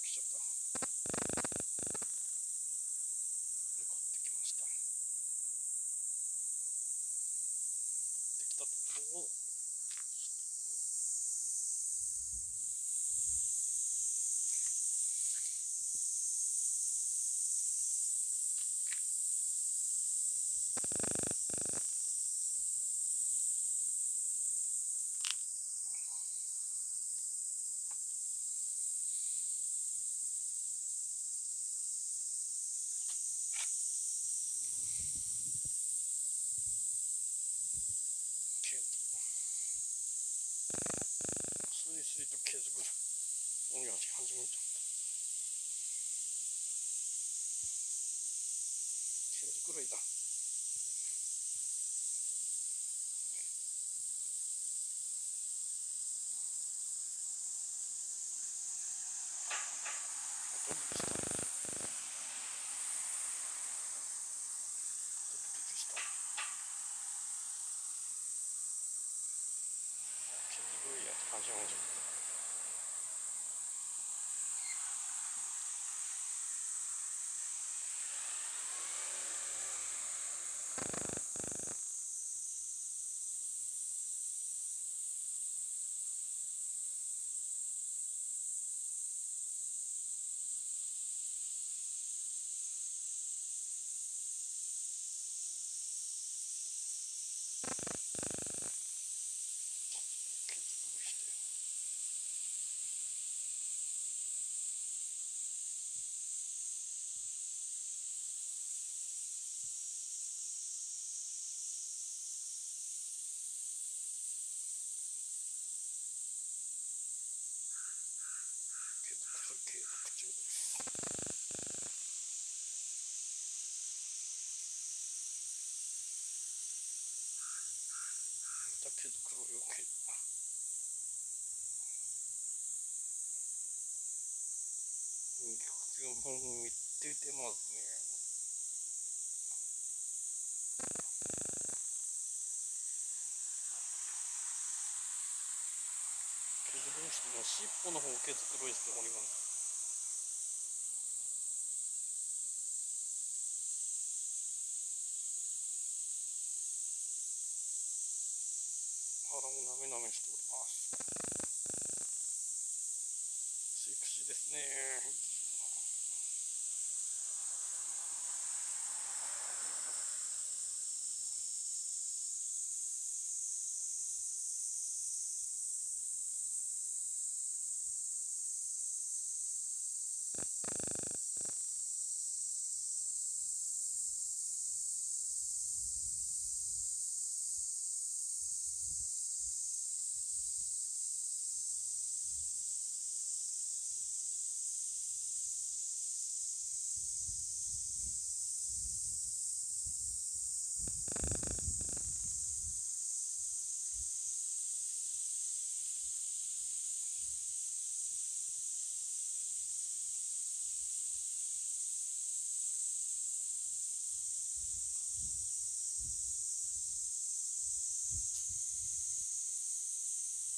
来ちゃった。向かってきました。できたところをスリスリと毛づくろいをやり始めちゃった。毛づくろいだ。毛づくろいやって始めちゃった。継続中です。また毛づくろいを切る。肉球も見ててますね。毛づくろいしても尻尾の方を毛づくろいしております。腹をなめなめしております。